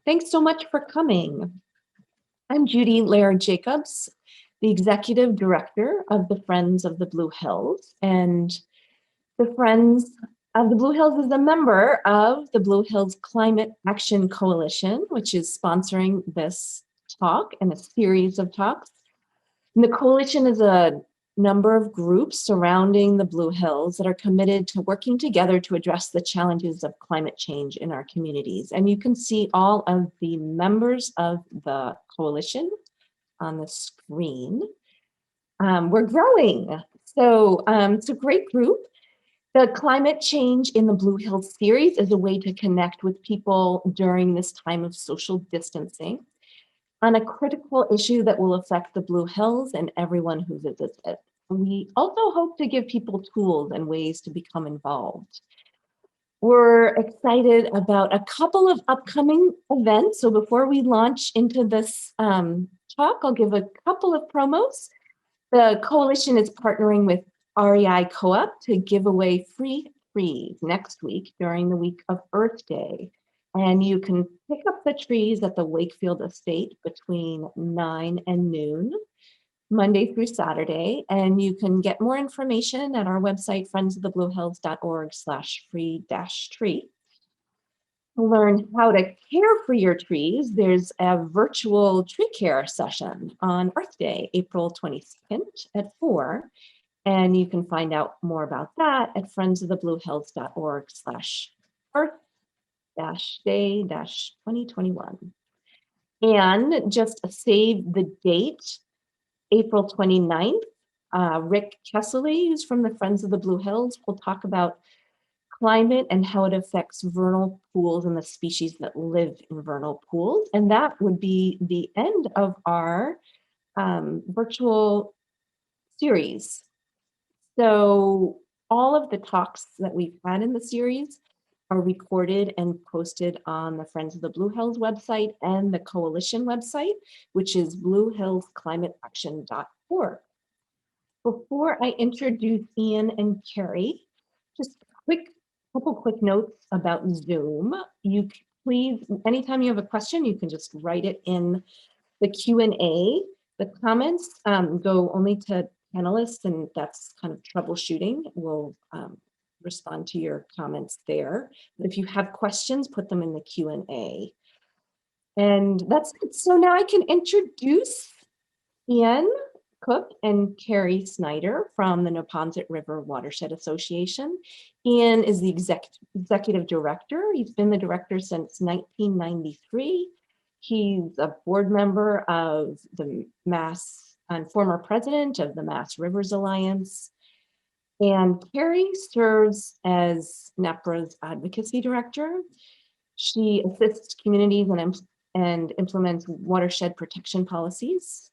Thanks so much for coming. I'm Judy Laird Jacobs, the Executive Director of the Friends of the Blue Hills. And the Friends of the Blue Hills is a member of the Blue Hills Climate Action Coalition, which is sponsoring this talk and a series of talks. And the coalition is a number of groups surrounding the Blue Hills that are committed to working together to address the challenges of climate change in our communities. And you can see all of the members of the coalition on the screen. We're growing. So it's a great group. The Climate Change in the Blue Hills series is a way to connect with people during this time of social distancing on a critical issue that will affect the Blue Hills and everyone who visits it. We also hope to give people tools and ways to become involved. We're excited about a couple of upcoming events. So before we launch into this talk, I'll give a couple of promos. The coalition is partnering with REI Co-op to give away free trees next week during the week of Earth Day. And you can pick up the trees at the Wakefield Estate between 9 and noon, Monday through Saturday. And you can get more information at our website, friendsofthebluehills.org/free-tree. To learn how to care for your trees, there's a virtual tree care session on Earth Day, April 22nd at 4. And you can find out more about that at friendsofthebluehills.org/earth-day-2021. And just save the date, April 29th, Rick Kessley, who's from the Friends of the Blue Hills, will talk about climate and how it affects vernal pools and the species that live in vernal pools. And that would be the end of our virtual series. So all of the talks that we've had in the series are recorded and posted on the Friends of the Blue Hills website and the coalition website, which is bluehillsclimateaction.org. Before I introduce Ian and Carrie, just couple quick notes about Zoom. You please, anytime you have a question, you can just write it in the Q&A. The comments go only to panelists, and that's kind of troubleshooting. We'll respond to your comments there. But if you have questions, put them in the Q&A. And that's it. So now I can introduce Ian Cook and Carrie Snyder from the Neponset River Watershed Association. Ian is the executive director. He's been the director since 1993. He's a board member of the Mass and former president of the Mass Rivers Alliance. And Carrie serves as NEPRA's advocacy director. She assists communities and implements watershed protection policies.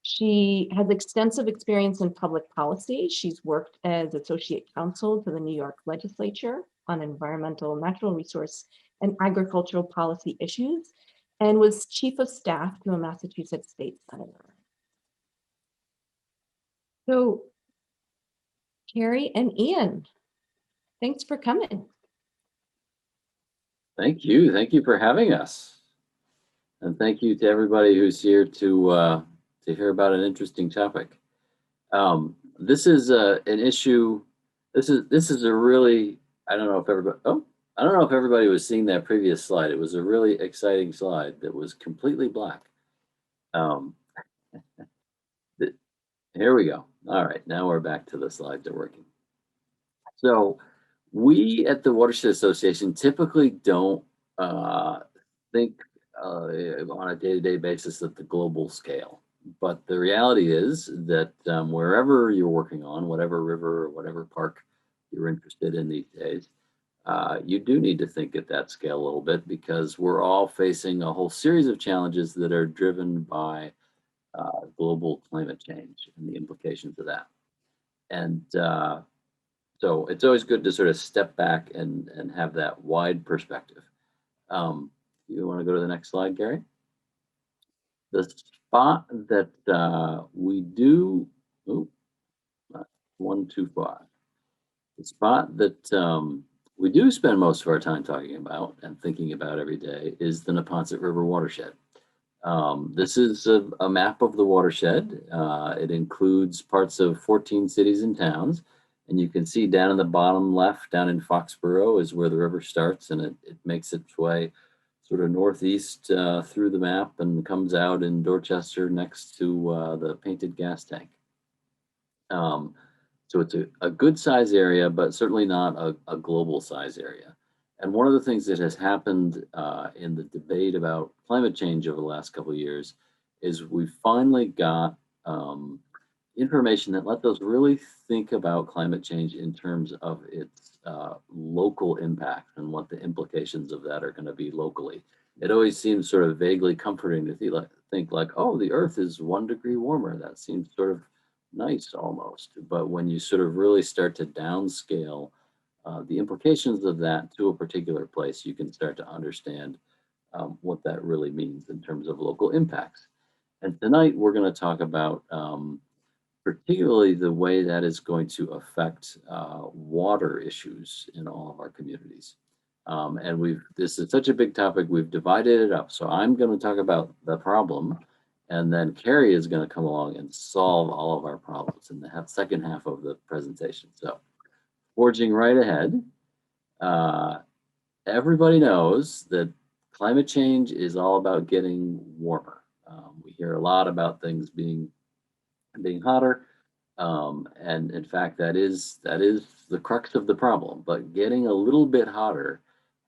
She has extensive experience in public policy. She's worked as associate counsel to the New York legislature on environmental, natural resource, and agricultural policy issues, and was chief of staff to a Massachusetts state senator. So, Carrie and Ian, thanks for coming. Thank you. Thank you for having us. And thank you to everybody who's here to hear about an interesting topic. This is an issue. This is a really, I don't know if everybody was seeing that previous slide. It was a really exciting slide that was completely black. Here we go. All right, now we're back to the slides are working. So we at the Watershed Association typically don't think on a day-to-day basis at the global scale. But the reality is that wherever you're working on, whatever river or whatever park you're interested in these days, you do need to think at that scale a little bit, because we're all facing a whole series of challenges that are driven by global climate change and the implications of that. And so it's always good to sort of step back and have that wide perspective. You want to go to the next slide, Gary? The spot that we do, one too far. The spot that we do spend most of our time talking about and thinking about every day is the Neponset River watershed. This is a map of the watershed. It includes parts of 14 cities and towns. And you can see down in the bottom left, down in Foxborough, is where the river starts, and it makes its way sort of northeast through the map and comes out in Dorchester next to the painted gas tank. Um, so it's a good size area, but certainly not a global size area. And one of the things that has happened in the debate about climate change over the last couple of years is we finally got information that let us really think about climate change in terms of its local impact and what the implications of that are going to be locally. It always seems sort of vaguely comforting to think like, oh, the Earth is 1 degree warmer. That seems sort of nice almost. But when you sort of really start to downscale the implications of that to a particular place, you can start to understand what that really means in terms of local impacts. And tonight we're going to talk about particularly the way that is going to affect water issues in all of our communities. And this is such a big topic, we've divided it up. So I'm going to talk about the problem, and then Carrie is going to come along and solve all of our problems in the second half of the presentation. So forging right ahead, everybody knows that climate change is all about getting warmer. We hear a lot about things being hotter. And in fact, that is the crux of the problem. But getting a little bit hotter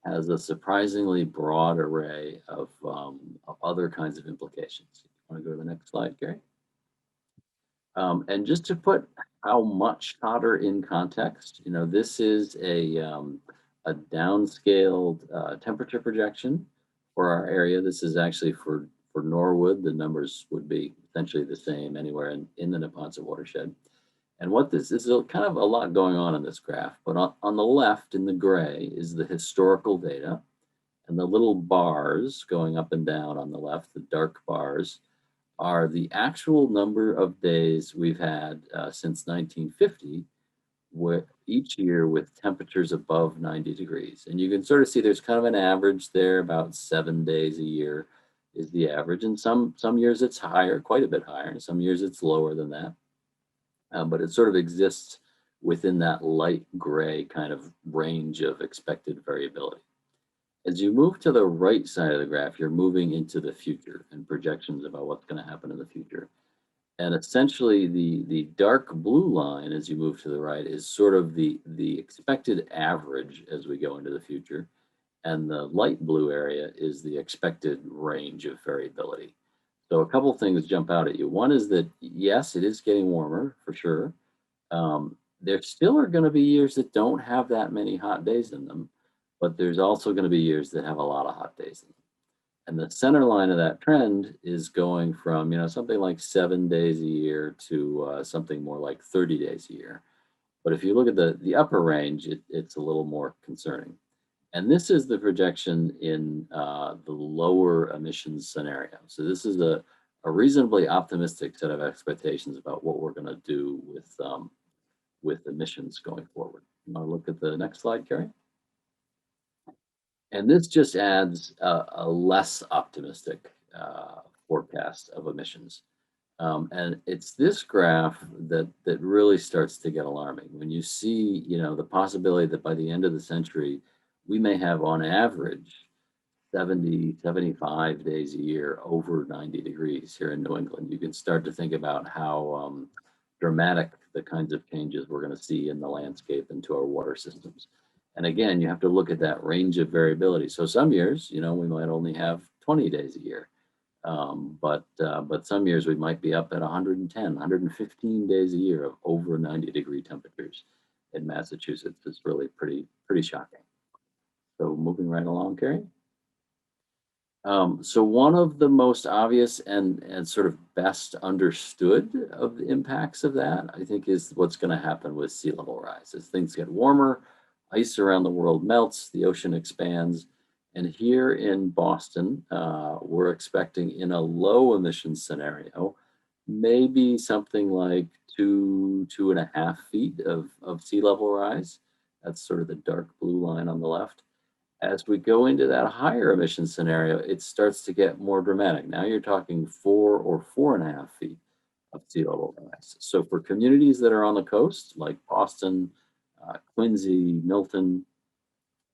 has a surprisingly broad array of other kinds of implications. Want to go to the next slide, Gary? And just to put how much hotter in context, this is a downscaled temperature projection for our area. This is actually for Norwood. The numbers would be essentially the same anywhere in the Neponset watershed. And what this is kind of a lot going on in this graph, but on the left in the gray is the historical data, and the little bars going up and down on the left, the dark bars, are the actual number of days we've had since 1950, each year with temperatures above 90 degrees. And you can sort of see there's kind of an average there, about 7 days a year is the average. And some years it's higher, quite a bit higher, and some years it's lower than that. But it sort of exists within that light gray kind of range of expected variability. As you move to the right side of the graph, you're moving into the future and projections about what's going to happen in the future. And essentially the dark blue line as you move to the right is sort of the expected average as we go into the future. And the light blue area is the expected range of variability. So a couple things jump out at you. One is that, yes, it is getting warmer for sure. There still are going to be years that don't have that many hot days in them, but there's also going to be years that have a lot of hot days in them. And the center line of that trend is going from, something like 7 days a year to something more like 30 days a year. But if you look at the upper range, it's a little more concerning. And this is the projection in the lower emissions scenario. So this is a reasonably optimistic set of expectations about what we're going to do with emissions going forward. You want to look at the next slide, Carrie? And this just adds a less optimistic forecast of emissions. And it's this graph that really starts to get alarming. When you see, the possibility that by the end of the century, we may have on average 70, 75 days a year over 90 degrees here in New England, you can start to think about how dramatic the kinds of changes we're going to see in the landscape and to our water systems. And again, you have to look at that range of variability. So some years, we might only have 20 days a year. But some years we might be up at 110, 115 days a year of over 90-degree temperatures in Massachusetts. It's really pretty shocking. So moving right along, Carrie. So one of the most obvious and sort of best understood of the impacts of that, I think, is what's going to happen with sea level rise. As things get warmer, ice around the world melts, the ocean expands. And here in Boston, we're expecting in a low emission scenario, maybe something like 2.5 feet of sea level rise. That's sort of the dark blue line on the left. As we go into that higher emission scenario, it starts to get more dramatic. Now you're talking 4 or 4.5 feet of sea level rise. So for communities that are on the coast, like Boston, Quincy, Milton,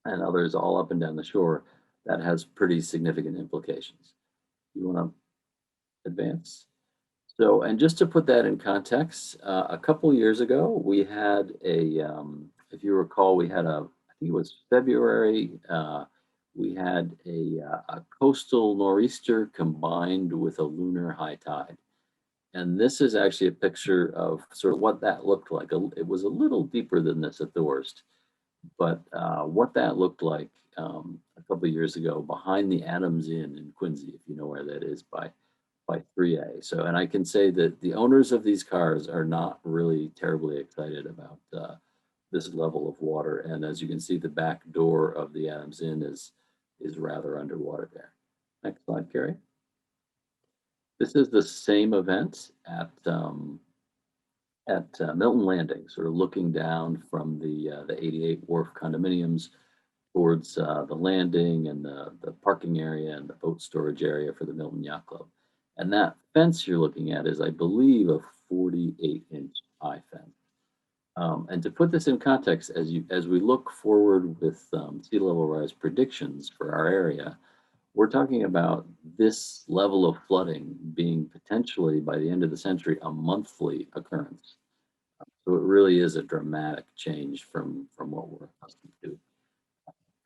and others all up and down the shore, that has pretty significant implications. You want to advance? So, and just to put that in context, a couple years ago, we had if you recall, we had I think it was February, we had a coastal nor'easter combined with a lunar high tide. And this is actually a picture of sort of what that looked like. It was a little deeper than this at the worst, but what that looked like a couple of years ago behind the Adams Inn in Quincy, if you know where that is by 3A. So, and I can say that the owners of these cars are not really terribly excited about this level of water. And as you can see, the back door of the Adams Inn is rather underwater there. Next slide, Carrie. This is the same event at Milton Landing, sort of looking down from the 88 Wharf condominiums towards the landing and the parking area and the boat storage area for the Milton Yacht Club. And that fence you're looking at is, I believe, a 48-inch high fence. And to put this in context, as we look forward with sea level rise predictions for our area, we're talking about this level of flooding being potentially, by the end of the century, a monthly occurrence. So it really is a dramatic change from what we're accustomed to.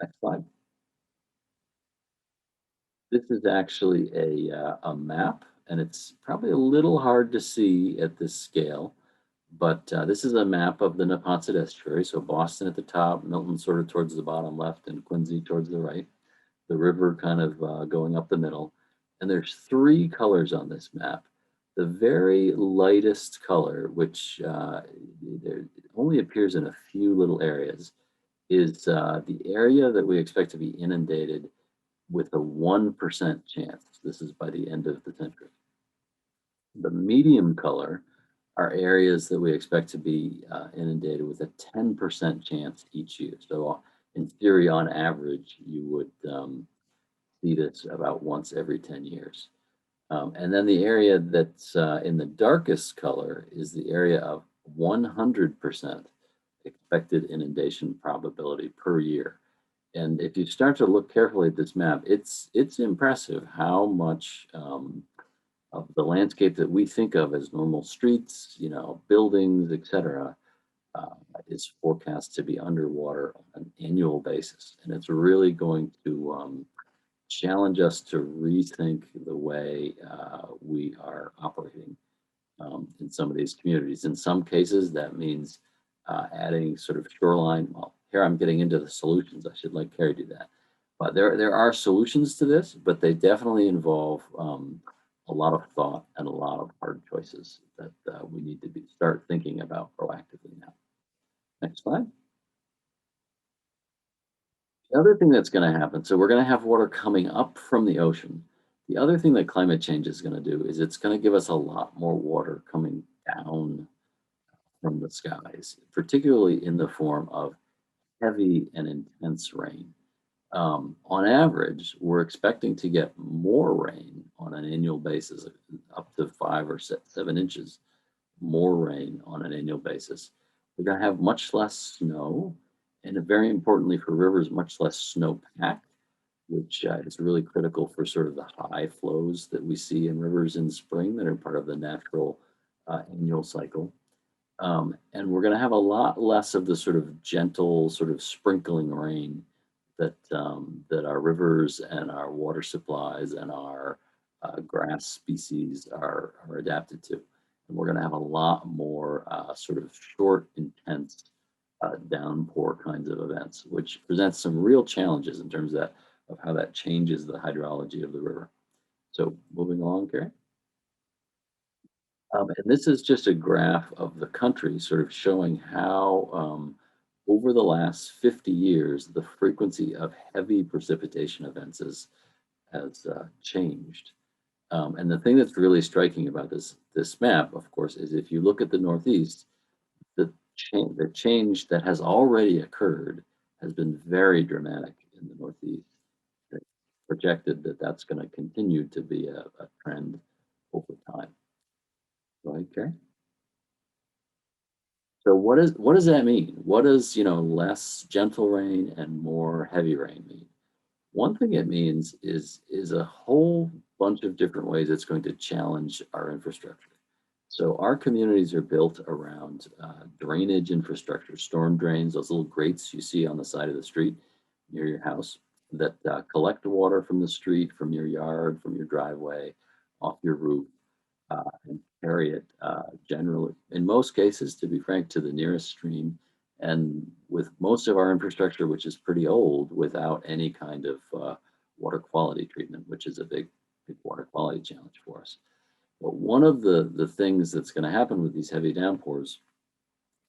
Next slide. This is actually a map, and it's probably a little hard to see at this scale, but this is a map of the Neponset Estuary. So Boston at the top, Milton sort of towards the bottom left, and Quincy towards the right. The river kind of going up the middle. And there's three colors on this map. The very lightest color, which only appears in a few little areas, is the area that we expect to be inundated with a 1% chance. This is by the end of the century. The medium color are areas that we expect to be inundated with a 10% chance each year. So in theory, on average, you would see this about once every 10 years. And then the area that's in the darkest color is the area of 100% expected inundation probability per year. And if you start to look carefully at this map, it's impressive how much of the landscape that we think of as normal streets, buildings, etc., is forecast to be underwater on an annual basis. And it's really going to challenge us to rethink the way we are operating in some of these communities. In some cases, that means adding sort of shoreline. Well, here I'm getting into the solutions. I should let Carrie do that. But there are solutions to this, but they definitely involve a lot of thought and a lot of hard choices that we need to start thinking about proactively now. Next slide. The other thing that's going to happen, so we're going to have water coming up from the ocean. The other thing that climate change is going to do is it's going to give us a lot more water coming down from the skies, particularly in the form of heavy and intense rain. On average, we're expecting to get more rain on an annual basis, up to 5 or 7 inches more rain on an annual basis. We're going to have much less snow, and very importantly for rivers, much less snowpack, which is really critical for sort of the high flows that we see in rivers in spring that are part of the natural annual cycle. And we're going to have a lot less of the sort of gentle, sort of sprinkling rain that our rivers and our water supplies and our grass species are adapted to. And we're going to have a lot more sort of short, intense downpour kinds of events, which presents some real challenges in terms of how that changes the hydrology of the river. So moving along, Carrie. And this is just a graph of the country sort of showing how over the last 50 years, the frequency of heavy precipitation events has changed. And the thing that's really striking about this map, of course, is if you look at the Northeast, the change that has already occurred has been very dramatic in the Northeast. It's projected that that's going to continue to be a trend over time. Go ahead, Carrie. So what does that mean? What does, less gentle rain and more heavy rain mean? One thing it means is a whole bunch of different ways it's going to challenge our infrastructure. So our communities are built around drainage infrastructure, storm drains, those little grates you see on the side of the street near your house that collect water from the street, from your yard, from your driveway, off your roof, and carry it generally, in most cases, to be frank, to the nearest stream. And with most of our infrastructure, which is pretty old, without any kind of water quality treatment, which is a big water quality challenge for us. But one of the things that's going to happen with these heavy downpours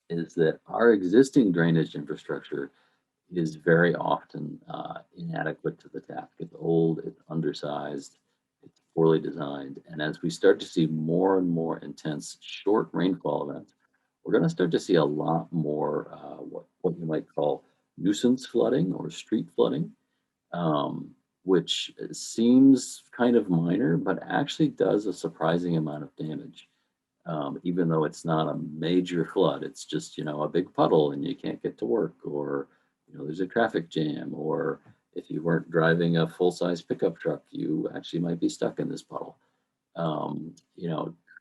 is that our existing drainage infrastructure is very often inadequate to the task. It's old, it's undersized, it's poorly designed. And as we start to see more and more intense short rainfall events, we're going to start to see a lot more what you might call nuisance flooding or street flooding, um, which seems kind of minor, but actually does a surprising amount of damage. Even though it's not a major flood, it's just, a big puddle and you can't get to work, or, there's a traffic jam, or if you weren't driving a full-size pickup truck, you actually might be stuck in this puddle.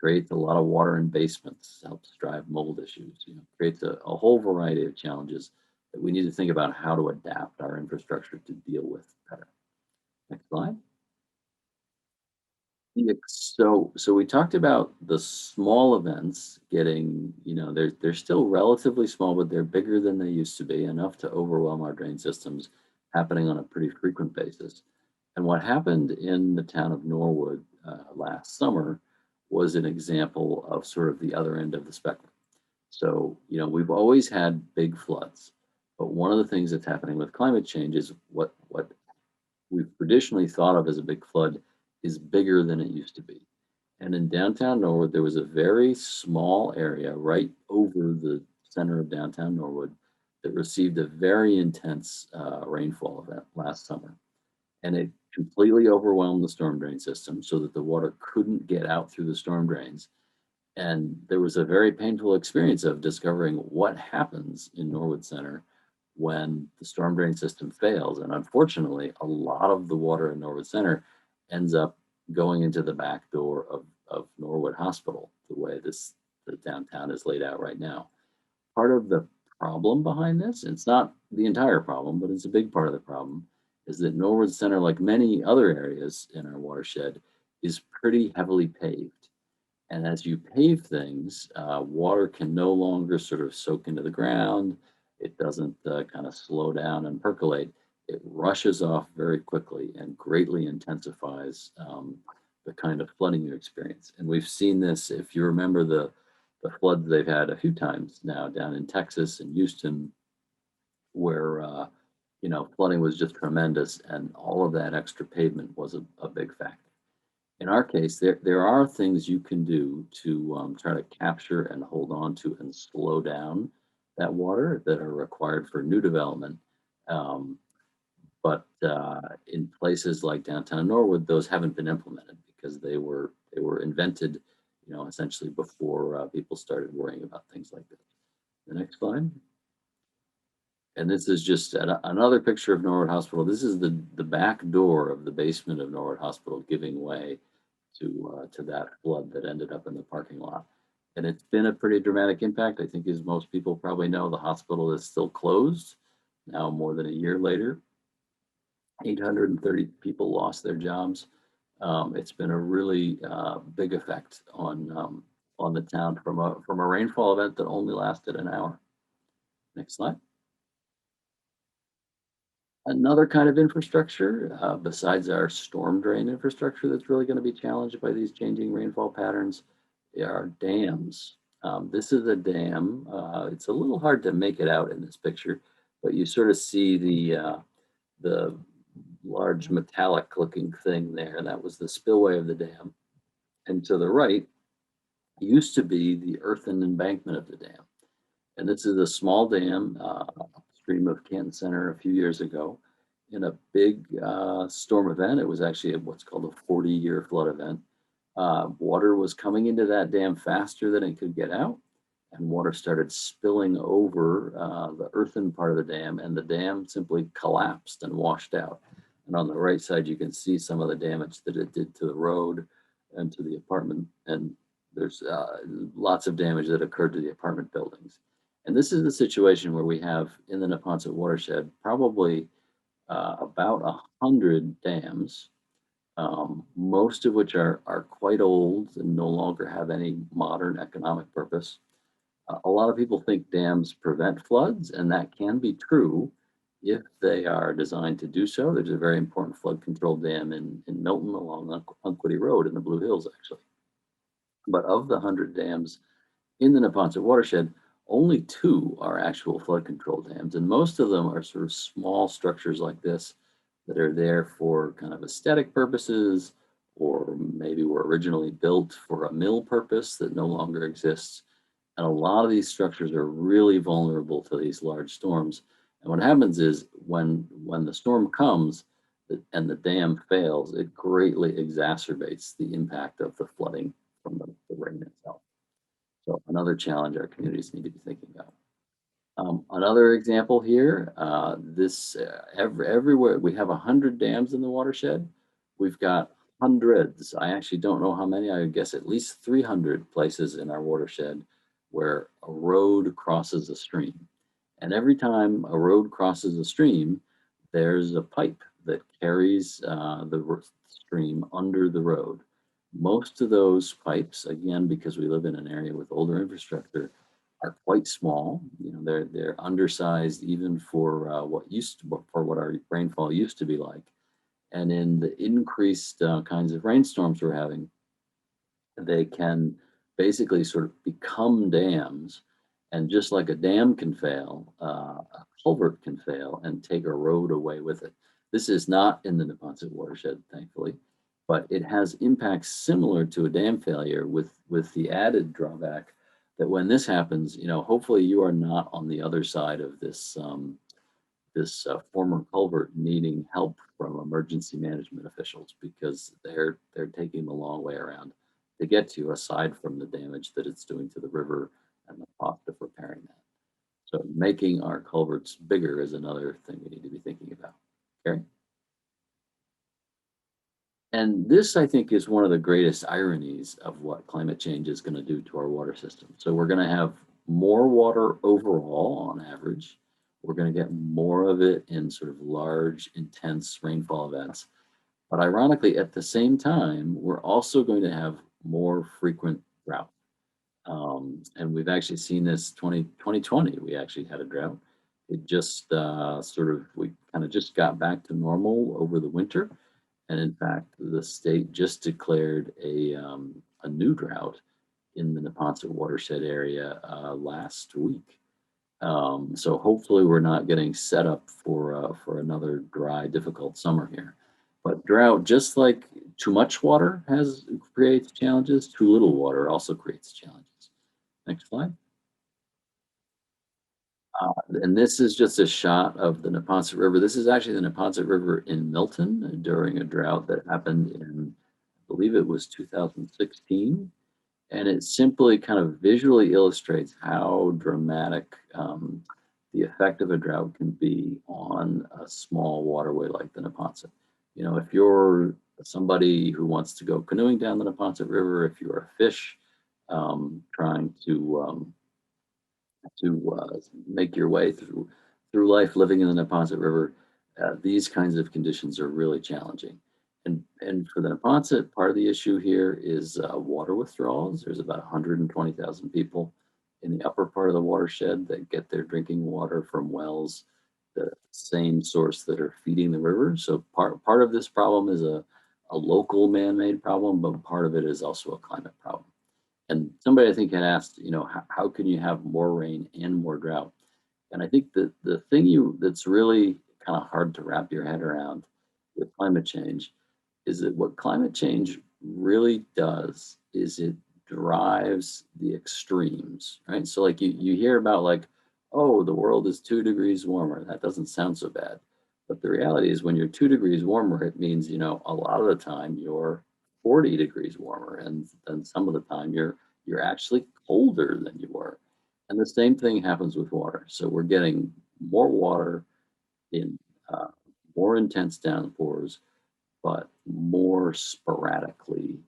Creates a lot of water in basements, helps drive mold issues, creates a whole variety of challenges that we need to think about how to adapt our infrastructure to deal with better. Next slide. Yeah, so we talked about the small events getting, they're still relatively small, but they're bigger than they used to be, enough to overwhelm our drain systems, happening on a pretty frequent basis. And what happened in the town of Norwood last summer was an example of sort of the other end of the spectrum. So, we've always had big floods, but one of the things that's happening with climate change is what we've traditionally thought of as a big flood is bigger than it used to be. And in downtown Norwood, there was a very small area right over the center of downtown Norwood that received a very intense rainfall event last summer. And it completely overwhelmed the storm drain system so that the water couldn't get out through the storm drains. And there was a very painful experience of discovering what happens in Norwood Center when the storm drain system fails. And unfortunately, a lot of the water in Norwood Center ends up going into the back door of Norwood Hospital, the way the downtown is laid out right now. Part of the problem behind this, it's not the entire problem, but it's a big part of the problem, is that Norwood Center, like many other areas in our watershed, is pretty heavily paved. And as you pave things, water can no longer sort of soak into the ground. It doesn't kind of slow down and percolate. It rushes off very quickly and greatly intensifies the kind of flooding you experience. And we've seen this, if you remember the floods they've had a few times now down in Texas and Houston, where flooding was just tremendous, and all of that extra pavement was a big factor. In our case, there are things you can do to try to capture and hold on to and slow down that water that are required for new development. Um, but in places like downtown Norwood, those haven't been implemented because they were invented, essentially before people started worrying about things like this. The next slide. And this is just another picture of Norwood Hospital. This is the back door of the basement of Norwood Hospital giving way to that flood that ended up in the parking lot. And it's been a pretty dramatic impact. I think, as most people probably know, the hospital is still closed now more than a year later. 830 people lost their jobs. It's been a really big effect on the town from a rainfall event that only lasted an hour. Next slide. Another kind of infrastructure, besides our storm drain infrastructure, that's really going to be challenged by these changing rainfall patterns are dams. This is a dam. It's a little hard to make it out in this picture, but you sort of see the large metallic looking thing there. That was the spillway of the dam. And to the right used to be the earthen embankment of the dam. And this is a small dam upstream of Canton Center a few years ago. In a big storm event, it was actually what's called a 40-year flood event. Water was coming into that dam faster than it could get out, and water started spilling over the earthen part of the dam, and the dam simply collapsed and washed out. And on the right side, you can see some of the damage that it did to the road and to the apartment. And there's lots of damage that occurred to the apartment buildings. And this is the situation where we have in the Neponset watershed probably about 100 dams, most of which are quite old and no longer have any modern economic purpose. A lot of people think dams prevent floods, and that can be true if they are designed to do so. There's a very important flood control dam in Milton along Unquity Road in the Blue Hills, actually. But of the 100 dams in the Neponset watershed, only 2 are actual flood control dams, and most of them are sort of small structures like this that are there for kind of aesthetic purposes, or maybe were originally built for a mill purpose that no longer exists. And a lot of these structures are really vulnerable to these large storms. And what happens is when the storm comes and the dam fails, it greatly exacerbates the impact of the flooding from the rain itself. So another challenge our communities need to be thinking about. Another example here, everywhere we have 100 dams in the watershed. We've got hundreds. I actually don't know how many. I would guess at least 300 places in our watershed where a road crosses a stream. And every time a road crosses a stream, there's a pipe that carries the stream under the road. Most of those pipes, again, because we live in an area with older infrastructure, are quite small. You know, they're undersized even for what our rainfall used to be like. And in the increased kinds of rainstorms we're having, they can basically sort of become dams. And just like a dam can fail, a culvert can fail and take a road away with it. This is not in the Neponset watershed, thankfully, but it has impacts similar to a dam failure with the added drawback that when this happens, you know, hopefully you are not on the other side of this former culvert needing help from emergency management officials, because they're taking the long way around to get to you, aside from the damage that it's doing to the river and the cost of repairing that. So making our culverts bigger is another thing we need to be thinking about. Carrie? And this, I think, is one of the greatest ironies of what climate change is going to do to our water system. So we're going to have more water overall on average. We're going to get more of it in sort of large, intense rainfall events. But ironically, at the same time, we're also going to have more frequent drought. And we've actually seen this 2020, we actually had a drought. It just we kind of just got back to normal over the winter. And in fact, the state just declared a new drought in the Neponset watershed area last week. So hopefully we're not getting set up for another dry, difficult summer here. But drought, just like too much water creates challenges, too little water also creates challenges. Next slide. And this is just a shot of the Neponset River. This is actually the Neponset River in Milton during a drought that happened in, I believe it was 2016. And it simply kind of visually illustrates how dramatic the effect of a drought can be on a small waterway like the Neponset. You know, if you're somebody who wants to go canoeing down the Neponset River, if you're a fish trying to make your way through life living in the Neponset River, these kinds of conditions are really challenging. And for the Neponset, part of the issue here is water withdrawals. There's about 120,000 people in the upper part of the watershed that get their drinking water from wells, the same source that are feeding the river. So part of this problem is a local man-made problem, but part of it is also a climate problem. And somebody I think had asked, you know, how can you have more rain and more drought? And I think that the thing that's really kind of hard to wrap your head around with climate change is that what climate change really does is it drives the extremes, right? So like you hear about like, oh, the world is 2 degrees warmer. That doesn't sound so bad. But the reality is when you're 2 degrees warmer, it means, a lot of the time you're 40 degrees warmer. And then some of the time you're actually colder than you were. And the same thing happens with water. So we're getting more water in uh, more intense downpours, but more sporadically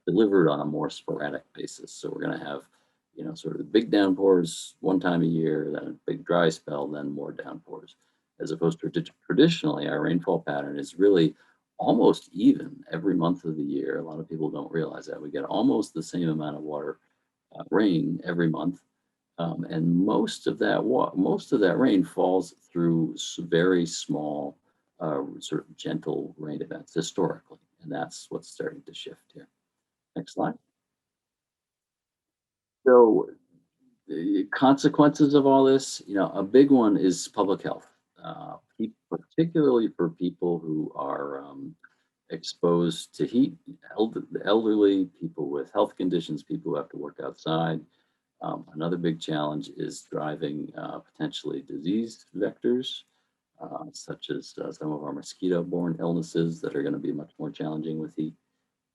delivered on a more sporadic basis. So we're going to have, sort of the big downpours one time a year, then a big dry spell, then more downpours. As opposed to traditionally, our rainfall pattern is really almost even every month of the year. A lot of people don't realize that we get almost the same amount of water rain every month. And most of that rain falls through very small, sort of gentle rain events historically, and that's what's starting to shift here. Next slide. So the consequences of all this, a big one is public health, particularly for people who are exposed to heat, elderly, people with health conditions, people who have to work outside. Another big challenge is driving potentially disease vectors, such as some of our mosquito-borne illnesses that are going to be much more challenging with heat.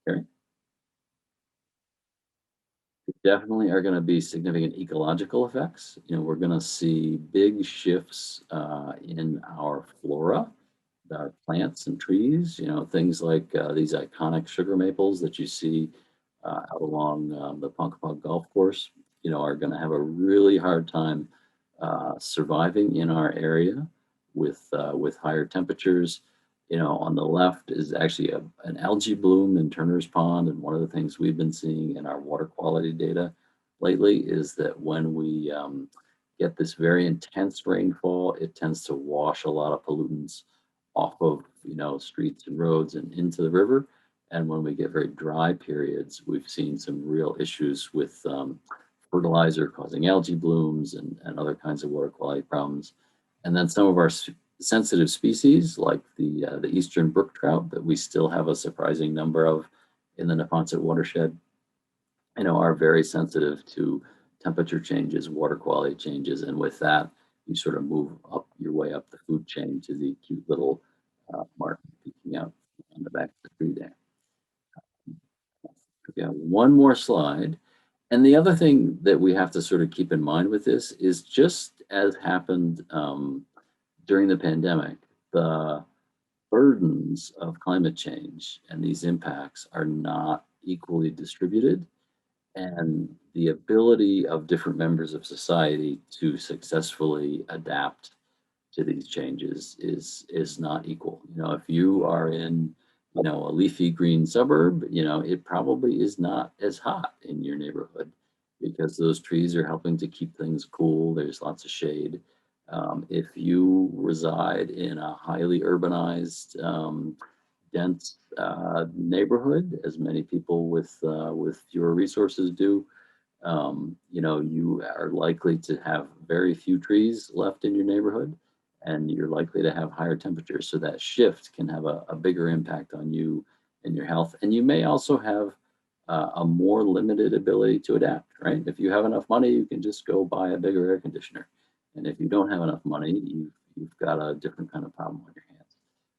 Karen? Definitely are going to be significant ecological effects. We're going to see big shifts in our flora, our plants and trees. Things like these iconic sugar maples that you see out along the Ponkapog Golf Course. Are going to have a really hard time surviving in our area with higher temperatures. On the left is actually an algae bloom in Turner's Pond. And one of the things we've been seeing in our water quality data lately is that when we get this very intense rainfall, it tends to wash a lot of pollutants off of, streets and roads and into the river. And when we get very dry periods, we've seen some real issues with fertilizer causing algae blooms and other kinds of water quality problems. And then some of our sensitive species like the eastern brook trout that we still have a surprising number of in the Neponset watershed, are very sensitive to temperature changes, water quality changes, and with that, you sort of move up your way up the food chain to the cute little mark peeking out on the back of the tree there. Okay, one more slide. And the other thing that we have to sort of keep in mind with this is just as happened during the pandemic, the burdens of climate change and these impacts are not equally distributed. And the ability of different members of society to successfully adapt to these changes is not equal. If you are in, a leafy green suburb, it probably is not as hot in your neighborhood because those trees are helping to keep things cool. There's lots of shade. If you reside in a highly urbanized, dense neighborhood, as many people with fewer resources do, you are likely to have very few trees left in your neighborhood, and you're likely to have higher temperatures. So that shift can have a bigger impact on you and your health. And you may also have a more limited ability to adapt, right? If you have enough money, you can just go buy a bigger air conditioner. And if you don't have enough money, you've got a different kind of problem on your hands.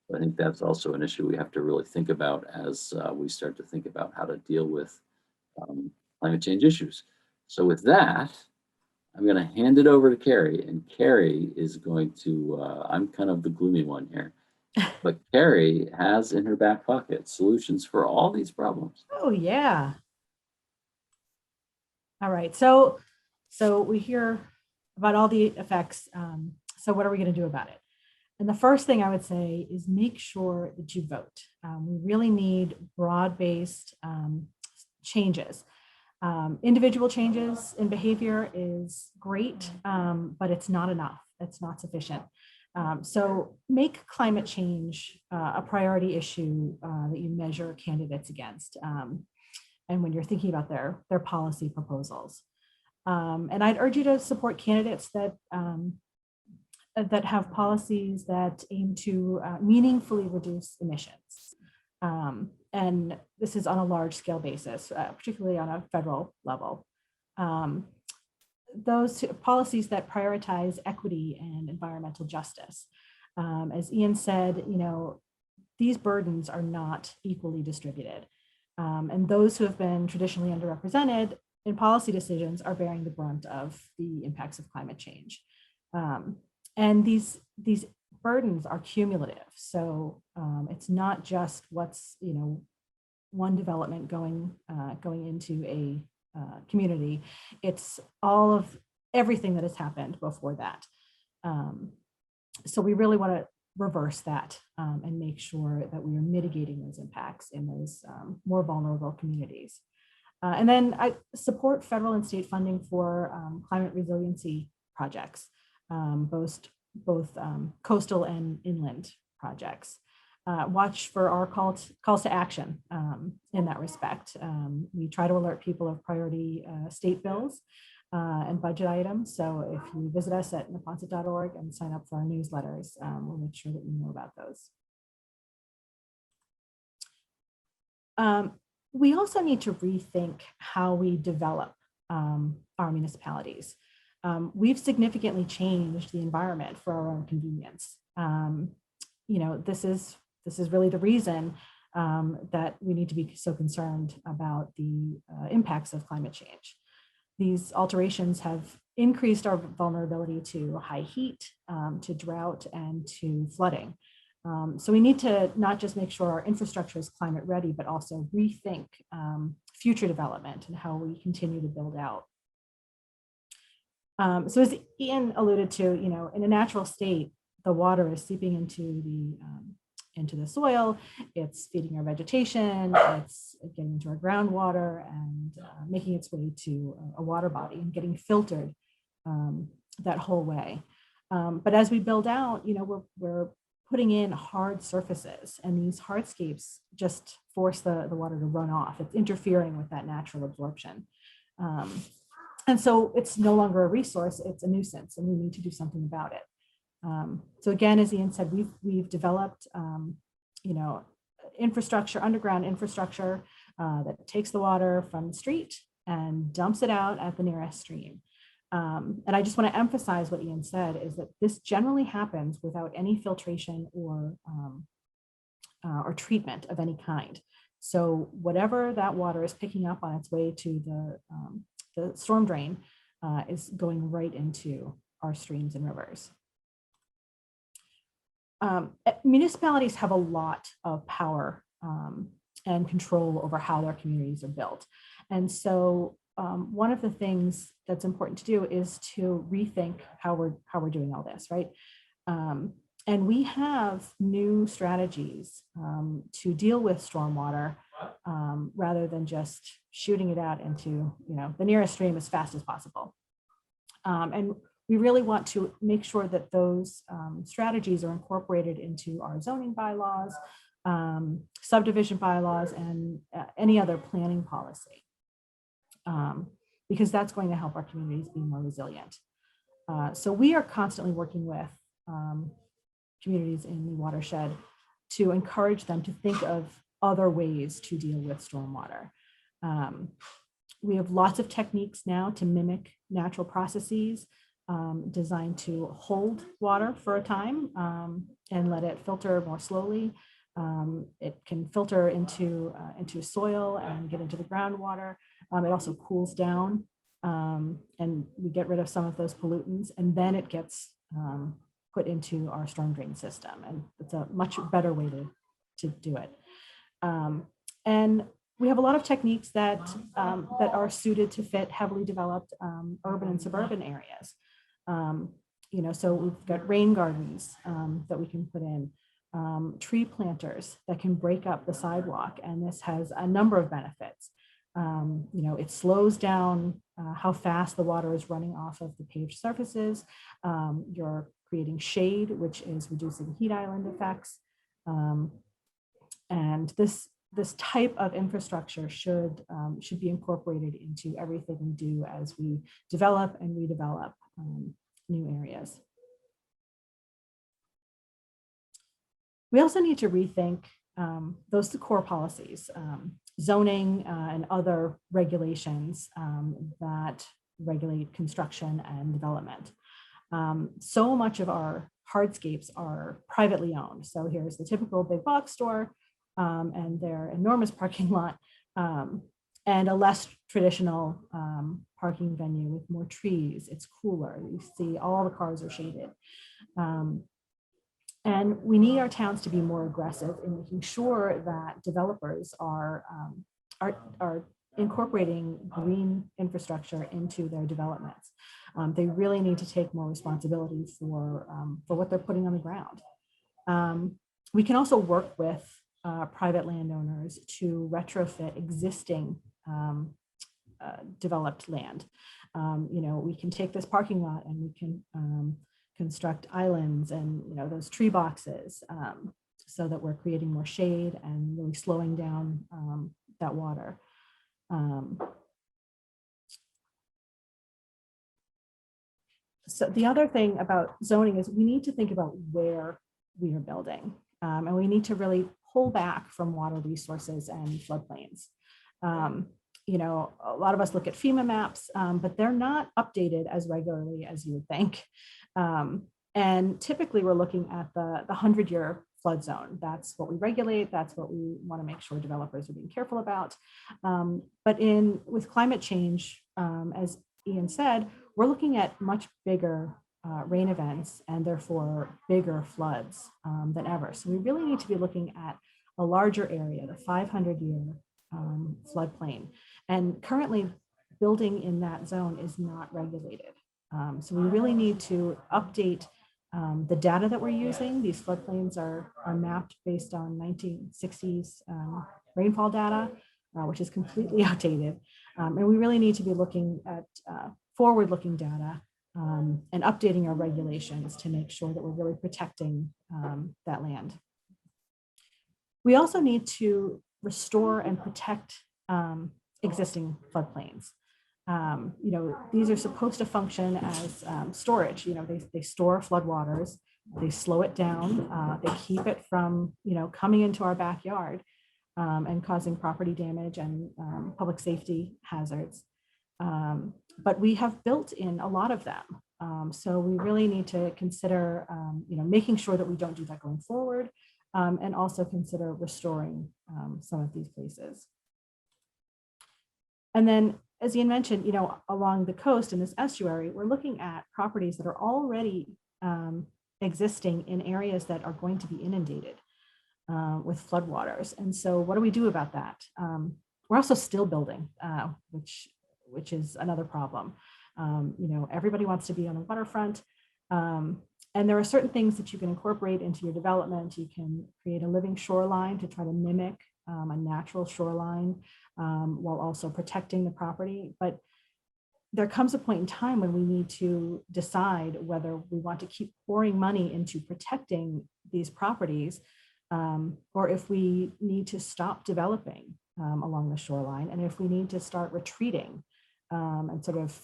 So I think that's also an issue we have to really think about as we start to think about how to deal with climate change issues. So with that, I'm going to hand it over to Carrie, and Carrie is going to, I'm kind of the gloomy one here, but Carrie has in her back pocket solutions for all these problems. Oh, yeah. All right. So we hear about all the effects. So what are we going to do about it? And the first thing I would say is make sure that you vote. We really need broad-based changes. Individual changes in behavior is great, but it's not enough. It's not sufficient. So make climate change a priority issue that you measure candidates against. And when you're thinking about their policy proposals. And I'd urge you to support candidates that have policies that aim to meaningfully reduce emissions. and this is on a large scale basis, particularly on a federal level. Those policies that prioritize equity and environmental justice. As Ian said, these burdens are not equally distributed. And those who have been traditionally underrepresented in policy decisions are bearing the brunt of the impacts of climate change. And these burdens are cumulative. So it's not just what's, one development going into a community. It's all of everything that has happened before that. So we really want to reverse that and make sure that we are mitigating those impacts in those more vulnerable communities. And then I support federal and state funding for climate resiliency projects, both coastal and inland projects. Watch for our calls to action in that respect. We try to alert people of priority state bills and budget items. So if you visit us at neponset.org and sign up for our newsletters, we'll make sure that you know about those. We also need to rethink how we develop our municipalities. We've significantly changed the environment for our own convenience. This is really the reason that we need to be so concerned about the impacts of climate change. These alterations have increased our vulnerability to high heat, to drought, and to flooding. So we need to not just make sure our infrastructure is climate ready, but also rethink future development and how we continue to build out. So as Ian alluded to, in a natural state, the water is seeping into the soil, it's feeding our vegetation, it's getting into our groundwater and making its way to a water body and getting filtered that whole way. But as we build out, we're putting in hard surfaces, and these hardscapes just force the water to run off. It's interfering with that natural absorption. And so it's no longer a resource, it's a nuisance, and we need to do something about it. So again, as Ian said, we've developed, infrastructure, underground infrastructure that takes the water from the street and dumps it out at the nearest stream. And I just want to emphasize what Ian said is that this generally happens without any filtration or treatment of any kind. So whatever that water is picking up on its way to the storm drain is going right into our streams and rivers. Municipalities have a lot of power and control over how their communities are built. And so one of the things that's important to do is to rethink how we're doing all this, right? And we have new strategies to deal with stormwater rather than just shooting it out into the nearest stream as fast as possible. And we really want to make sure that those strategies are incorporated into our zoning bylaws, subdivision bylaws, and any other planning policy, because that's going to help our communities be more resilient. So we are constantly working with communities in the watershed to encourage them to think of other ways to deal with stormwater. We have lots of techniques now to mimic natural processes designed to hold water for a time and let it filter more slowly. It can filter into soil and get into the groundwater. It also cools down and we get rid of some of those pollutants, and then it gets put into our storm drain system. And it's a much better way to do it. And we have a lot of techniques that are suited to fit heavily developed urban and suburban areas. So we've got rain gardens that we can put in, tree planters that can break up the sidewalk, and this has a number of benefits. It slows down how fast the water is running off of the paved surfaces. You're creating shade, which is reducing heat island effects. And this type of infrastructure should be incorporated into everything we do as we develop and redevelop new areas. We also need to rethink those are the core policies, zoning and other regulations that regulate construction and development. So much of our hardscapes are privately owned. So here's the typical big box store and their enormous parking lot, and a less traditional parking venue with more trees. It's cooler. You see all the cars are shaded. And we need our towns to be more aggressive in making sure that developers are incorporating green infrastructure into their developments. They really need to take more responsibility for what they're putting on the ground. We can also work with private landowners to retrofit existing developed land. We can take this parking lot and we can construct islands and those tree boxes so that we're creating more shade and really slowing down that water. So the other thing about zoning is we need to think about where we are building, and we need to really pull back from water resources and floodplains. A lot of us look at FEMA maps, but they're not updated as regularly as you would think. And typically we're looking at the 100-year flood zone. That's what we regulate. That's what we want to make sure developers are being careful about. But with climate change, as Ian said, we're looking at much bigger rain events and therefore bigger floods than ever. So we really need to be looking at a larger area, the 500-year floodplain. And currently building in that zone is not regulated. So we really need to update the data that we're using. These floodplains are mapped based on 1960s rainfall data, which is completely outdated. And we really need to be looking at forward-looking data and updating our regulations to make sure that we're really protecting that land. We also need to restore and protect existing floodplains. These are supposed to function as storage. They store floodwaters, they slow it down, they keep it from coming into our backyard and causing property damage and public safety hazards. But we have built in a lot of them. So we really need to consider making sure that we don't do that going forward, and also consider restoring some of these places. And then, as Ian mentioned, along the coast in this estuary, we're looking at properties that are already existing in areas that are going to be inundated with floodwaters. And so what do we do about that? We're also still building, which is another problem. Everybody wants to be on the waterfront. And there are certain things that you can incorporate into your development. You can create a living shoreline to try to mimic a natural shoreline while also protecting the property. But there comes a point in time when we need to decide whether we want to keep pouring money into protecting these properties, or if we need to stop developing along the shoreline, and if we need to start retreating and sort of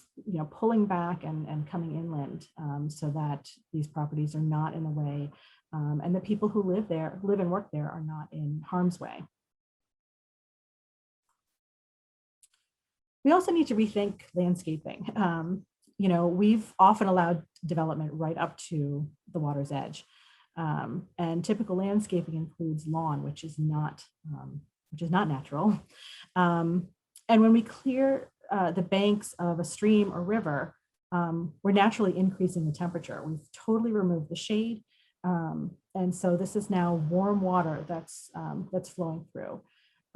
pulling back and coming inland so that these properties are not in the way, and the people who live and work there are not in harm's way. We also need to rethink landscaping. We've often allowed development right up to the water's edge. And typical landscaping includes lawn, which is not natural. And when we clear the banks of a stream or river, we're naturally increasing the temperature. We've totally removed the shade. And so this is now warm water that's flowing through.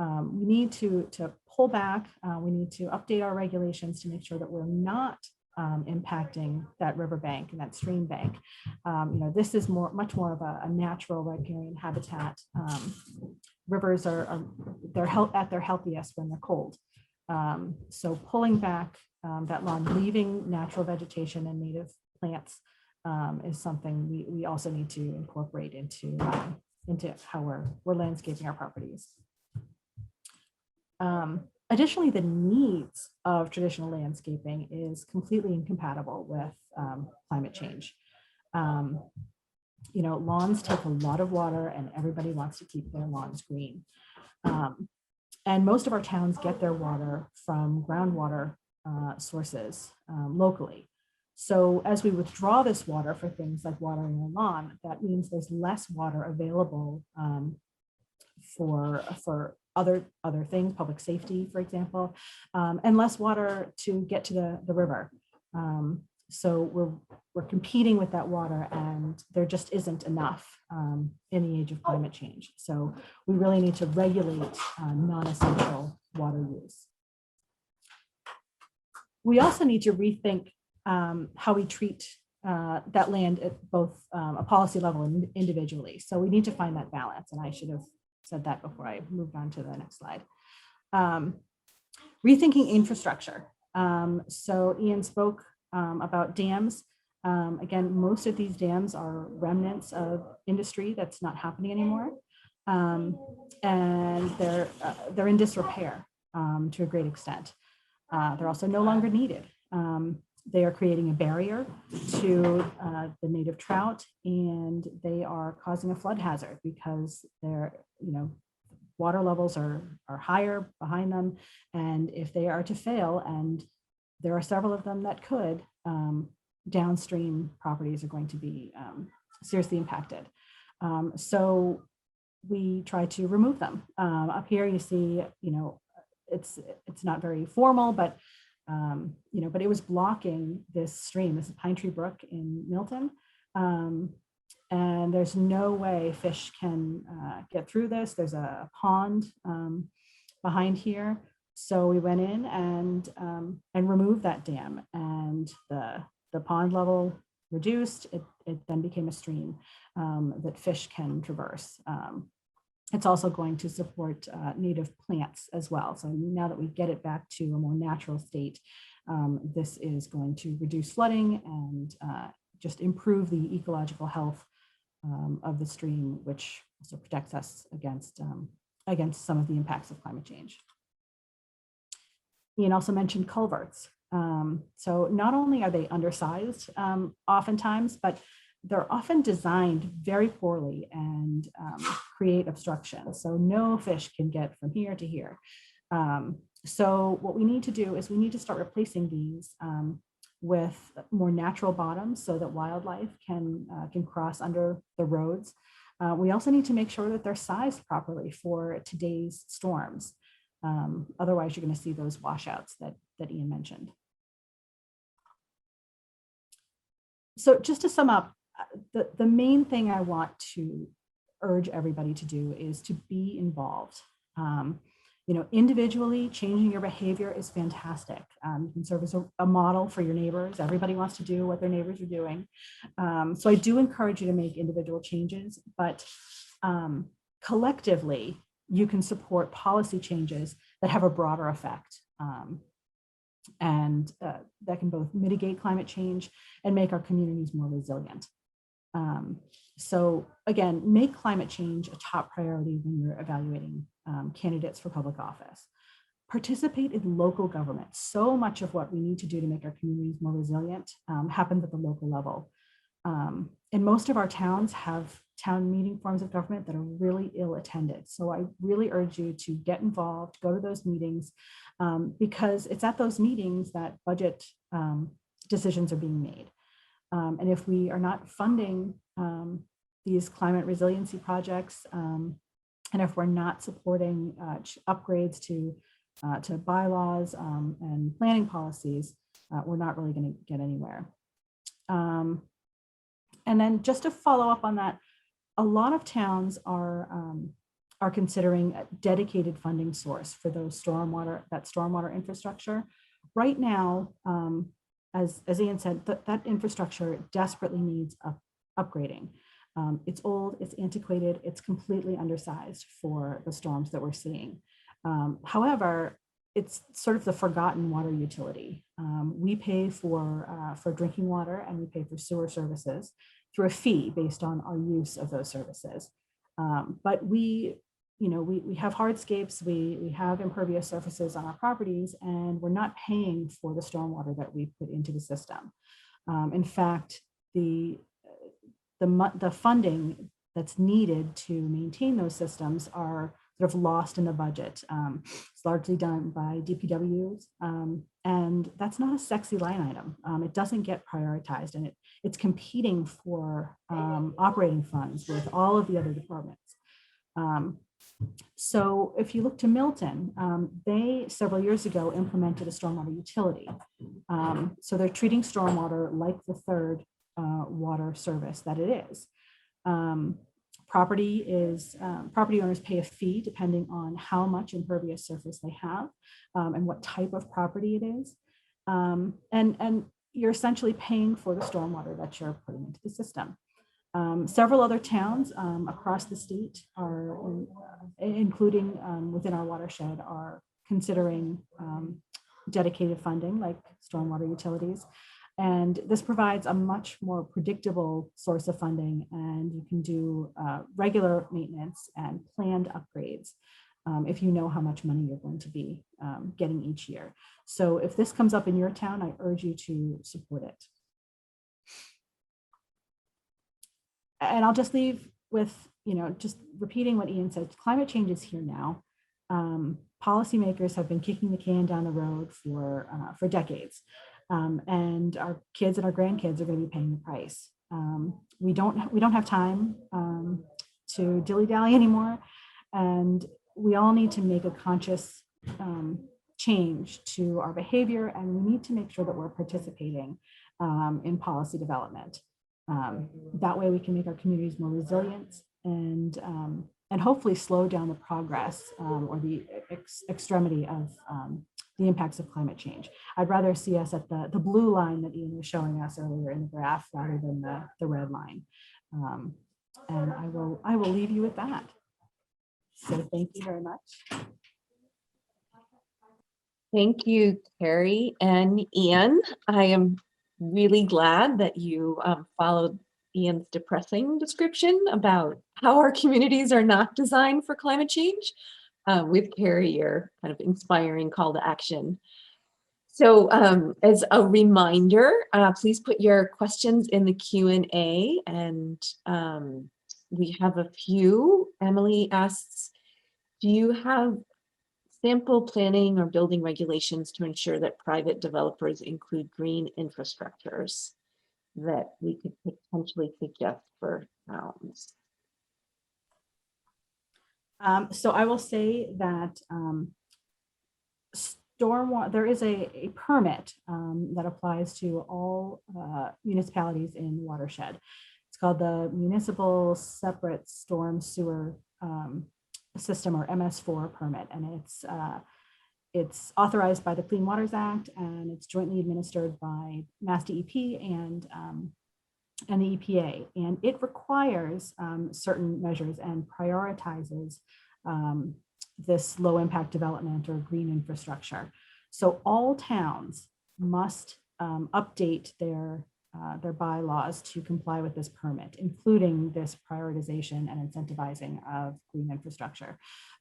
We need to pull back. We need to update our regulations to make sure that we're not impacting that riverbank and that stream bank. This is much more of a natural riparian habitat. Rivers are at their healthiest when they're cold. So pulling back that lawn, leaving natural vegetation and native plants is something we also need to incorporate into how we're landscaping our properties. Additionally, the needs of traditional landscaping is completely incompatible with climate change. Lawns take a lot of water and everybody wants to keep their lawns green. And most of our towns get their water from groundwater sources locally. So as we withdraw this water for things like watering a lawn, that means there's less water available for other things, public safety, for example, and less water to get to the river. So we're competing with that water, and there just isn't enough in the age of climate change. So we really need to regulate non-essential water use. We also need to rethink how we treat that land at both a policy level and individually. So we need to find that balance. And I should have said that before I moved on to the next slide. Rethinking infrastructure. So Ian spoke about dams. Again, most of these dams are remnants of industry that's not happening anymore. And they're in disrepair to a great extent. They're also no longer needed. They are creating a barrier to the native trout, and they are causing a flood hazard because their water levels are higher behind them. And if they are to fail, and there are several of them that could, downstream properties are going to be seriously impacted. So we try to remove them. Up here you see, it's not very formal, but but it was blocking this stream. This is Pine Tree Brook in Milton. And there's no way fish can get through this. There's a pond behind here. So we went in and removed that dam, and the pond level reduced. It then became a stream that fish can traverse. It's also going to support native plants as well. So now that we get it back to a more natural state, this is going to reduce flooding and just improve the ecological health of the stream, which also protects us against some of the impacts of climate change. Ian also mentioned culverts. So not only are they undersized oftentimes, but they're often designed very poorly and create obstruction. So no fish can get from here to here. So what we need to do is we need to start replacing these with more natural bottoms so that wildlife can cross under the roads. We also need to make sure that they're sized properly for today's storms. Otherwise, you're going to see those washouts that Ian mentioned. So just to sum up, the main thing I want to urge everybody to do is to be involved. Individually, changing your behavior is fantastic. You can serve as a model for your neighbors. Everybody wants to do what their neighbors are doing. So I do encourage you to make individual changes, but collectively, you can support policy changes that have a broader effect. And that can both mitigate climate change and make our communities more resilient. So again, make climate change a top priority when you're evaluating candidates for public office. Participate in local government. So much of what we need to do to make our communities more resilient happens at the local level. And most of our towns have town meeting forms of government that are really ill attended. So I really urge you to get involved, go to those meetings, because it's at those meetings that budget decisions are being made. And if we are not funding these climate resiliency projects, and if we're not supporting upgrades to bylaws and planning policies, we're not really going to get anywhere. And then just to follow up on that, a lot of towns are considering a dedicated funding source for those stormwater infrastructure. Right now, as Ian said, that infrastructure desperately needs upgrading. It's old, it's antiquated, it's completely undersized for the storms that we're seeing. However, it's sort of the forgotten water utility. We pay for drinking water and we pay for sewer services through a fee based on our use of those services. But we have hardscapes, we have impervious surfaces on our properties, and we're not paying for the stormwater that we put into the system. In fact, the funding that's needed to maintain those systems are sort of lost in the budget. It's largely done by DPWs, and that's not a sexy line item. It doesn't get prioritized, and it's competing for operating funds with all of the other departments. So if you look to Milton, they several years ago implemented a stormwater utility. So they're treating stormwater like the third water service that it is. Property owners pay a fee depending on how much impervious surface they have and what type of property it is. And you're essentially paying for the stormwater that you're putting into the system. Several other towns across the state are, including within our watershed, are considering dedicated funding like stormwater utilities. And this provides a much more predictable source of funding, and you can do regular maintenance and planned upgrades if you know how much money you're going to be getting each year. So if this comes up in your town, I urge you to support it. And I'll just leave with, just repeating what Ian said. Climate change is here now. Policymakers have been kicking the can down the road for decades. And our kids and our grandkids are going to be paying the price. We don't have time to dilly-dally anymore, and we all need to make a conscious change to our behavior, and we need to make sure that we're participating in policy development. That way we can make our communities more resilient and hopefully slow down the progress or the extremity of the impacts of climate change. I'd rather see us at the blue line that Ian was showing us earlier in the graph rather than the red line. And I will leave you with that. So thank you very much. Thank you, Carrie and Ian. I am really glad that you followed Ian's depressing description about how our communities are not designed for climate change with Carrie, your kind of inspiring call to action. So as a reminder, please put your questions in the Q&A, and we have a few. Emily asks, do you have sample planning or building regulations to ensure that private developers include green infrastructures that we could potentially suggest for towns? So I will say that stormwater, there is a permit that applies to all municipalities in the watershed. It's called the Municipal Separate Storm Sewer System, or MS4 permit, and it's authorized by the Clean Waters Act, and it's jointly administered by Mass DEP and the EPA, and it requires certain measures and prioritizes this low impact development or green infrastructure. So all towns must update their bylaws to comply with this permit, including this prioritization and incentivizing of green infrastructure.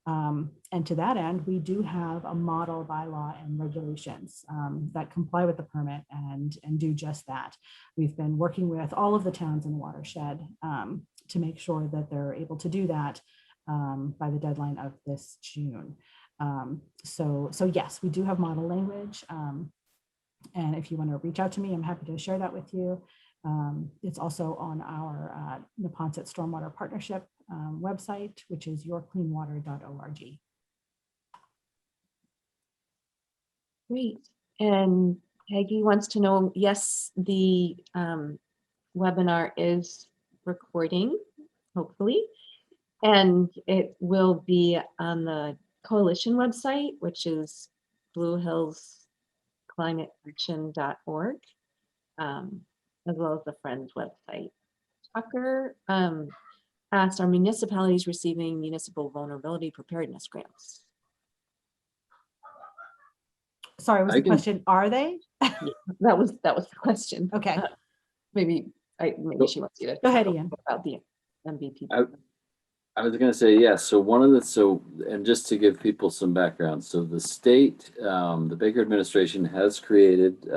And to that end, we do have a model bylaw and regulations that comply with the permit and do just that. We've been working with all of the towns in the watershed to make sure that they're able to do that by the deadline of this June. So yes, we do have model language. And if you want to reach out to me, I'm happy to share that with you. It's also on our Neponset Stormwater Partnership website, which is yourcleanwater.org. Great. And Peggy wants to know, yes, the webinar is recording, hopefully, and it will be on the coalition website, which is bluehillsclimateaction.org, as well as the Friends website. Tucker asked, are municipalities receiving municipal vulnerability preparedness grants? Sorry, was the question, are they? That was the question. Okay. Maybe she wants you to go ahead, Ian. About the MVP. I was going to say, yes. So and just to give people some background, so the state, the Baker administration has created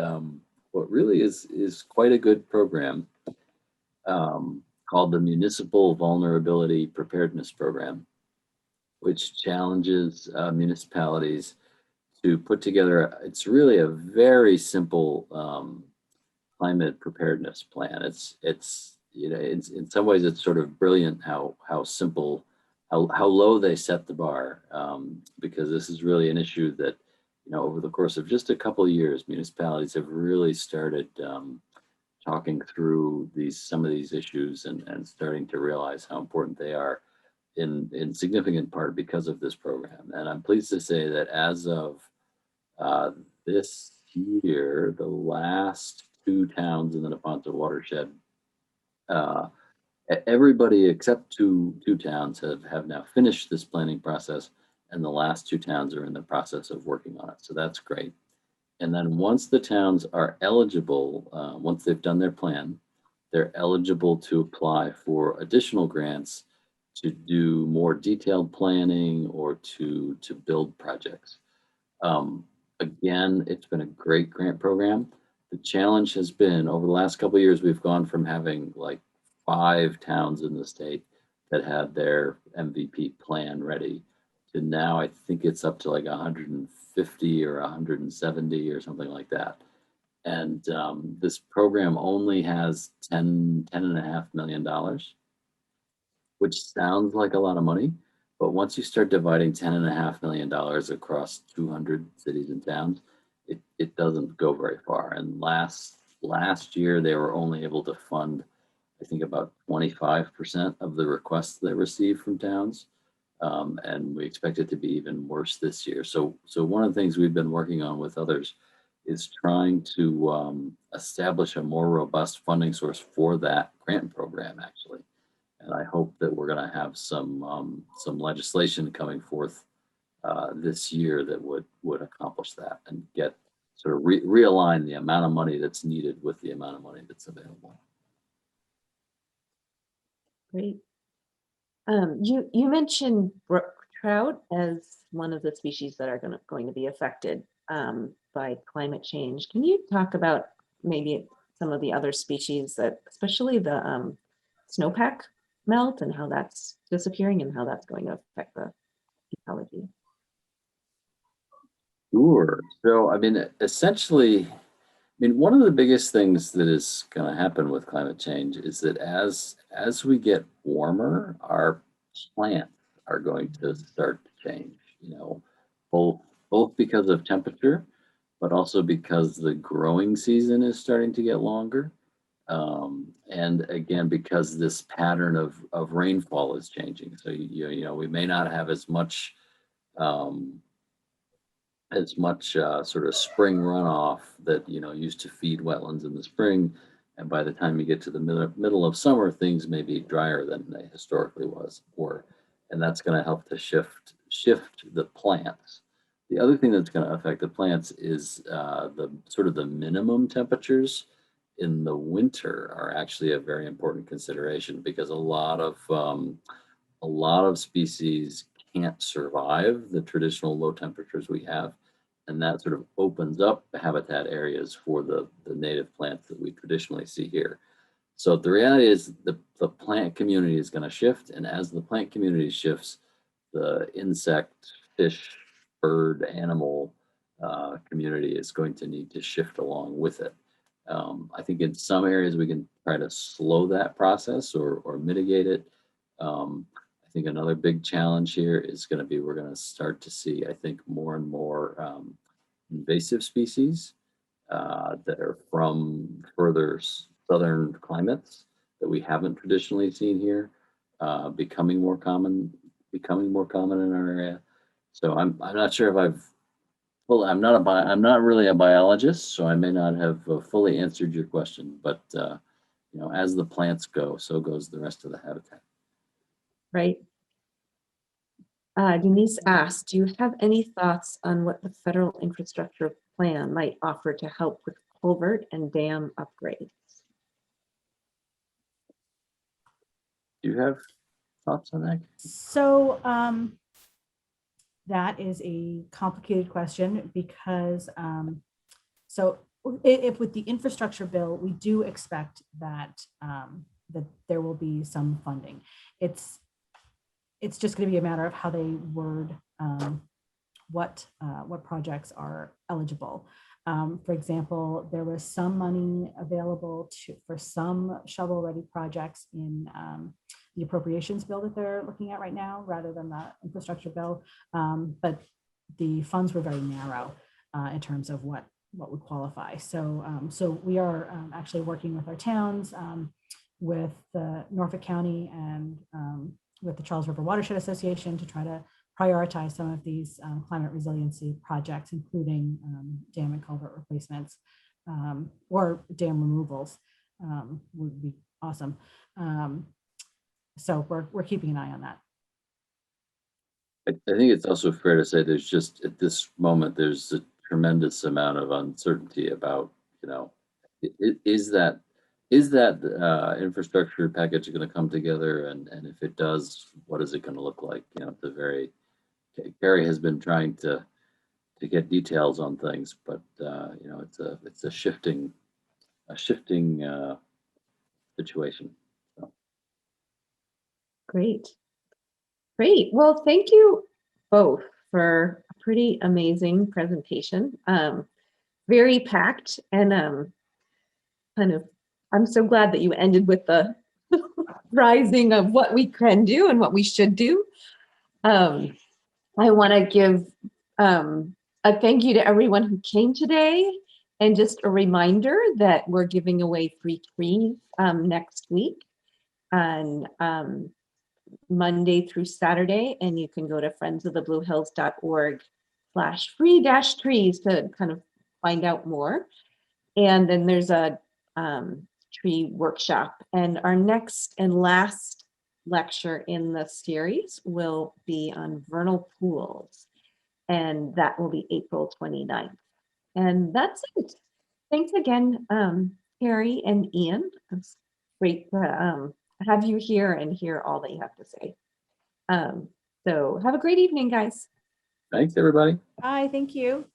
what really is quite a good program called the Municipal Vulnerability Preparedness Program, which challenges municipalities to put together. It's really a very simple climate preparedness plan. It's in some ways it's sort of brilliant how simple, how low they set the bar, because this is really an issue that over the course of just a couple of years, municipalities have really started talking through some of these issues and starting to realize how important they are in significant part because of this program. And I'm pleased to say that as of this year, the last 2 towns in the Neponto watershed, everybody except two towns have now finished this planning process, and the last 2 towns are in the process of working on it. So that's great. And then once the towns are eligible, once they've done their plan, they're eligible to apply for additional grants to do more detailed planning or to build projects. Again, it's been a great grant program. The challenge has been over the last couple of years, we've gone from having like 5 towns in the state that had their MVP plan ready to now I think it's up to like 150 or 170 or something like that. And this program only has $10.5 million, which sounds like a lot of money. But once you start dividing $10.5 million across 200 cities and towns, it doesn't go very far. And last year, they were only able to fund, I think, about 25% of the requests they received from towns. And we expect it to be even worse this year. So one of the things we've been working on with others is trying to establish a more robust funding source for that grant program, actually. And I hope that we're going to have some legislation coming forth this year that would accomplish that and get sort of realign the amount of money that's needed with the amount of money that's available. Great. You mentioned brook trout as one of the species that are going to be affected by climate change. Can you talk about maybe some of the other species that, especially the snowpack melt and how that's disappearing and how that's going to affect the ecology? Sure. So, I mean, essentially, one of the biggest things that is going to happen with climate change is that as we get warmer, our plants are going to start to change. Both because of temperature, but also because the growing season is starting to get longer, and again because this pattern of rainfall is changing. So we may not have as much sort of spring runoff that used to feed wetlands in the spring, and by the time you get to the middle of summer, things may be drier than they historically were, and that's going to help to shift the plants. The other thing that's going to affect the plants is the sort of the minimum temperatures in the winter are actually a very important consideration, because a lot of species can't survive the traditional low temperatures we have, and that sort of opens up habitat areas for the native plants that we traditionally see here. So the reality is the plant community is going to shift, and as the plant community shifts, the insect, fish, bird, animal community is going to need to shift along with it. I think in some areas we can try to slow that process or mitigate it. I think another big challenge here is going to be, we're going to start to see, I think, more and more invasive species that are from further southern climates that we haven't traditionally seen here, becoming more common in our area. So I'm not sure if I'm not really a biologist, so I may not have fully answered your question, but as the plants go, so goes the rest of the habitat. Right. Denise asked, do you have any thoughts on what the federal infrastructure plan might offer to help with culvert and dam upgrades? Do you have thoughts on that? So that is a complicated question, because so if with the infrastructure bill, we do expect that that there will be some funding. It's just going to be a matter of how they word what projects are eligible. For example, there was some money available for some shovel-ready projects in the appropriations bill that they're looking at right now, rather than the infrastructure bill. But the funds were very narrow in terms of what would qualify. So we are actually working with our towns, with the Norfolk County, and with the Charles River Watershed Association to try to prioritize some of these climate resiliency projects, including dam and culvert replacements, or dam removals would be awesome. So we're keeping an eye on that. I think it's also fair to say there's just, at this moment, there's a tremendous amount of uncertainty about, is that infrastructure package going to come together, and if it does, what is it going to look like? Gary has been trying to get details on things, but it's a shifting situation. So. Great. Well, thank you both for a pretty amazing presentation. Very packed, and I'm so glad that you ended with the rising of what we can do and what we should do. I want to give a thank you to everyone who came today, and just a reminder that we're giving away free trees next week on Monday through Saturday, and you can go to friendsofthebluehills.org/free-trees to kind of find out more. And then there's a tree workshop, and our next and last lecture in the series will be on vernal pools, and that will be April 29th. And that's it. Thanks again, Carrie and Ian. It's great to have you here and hear all that you have to say. So have a great evening, guys. Thanks, everybody. Bye, thank you.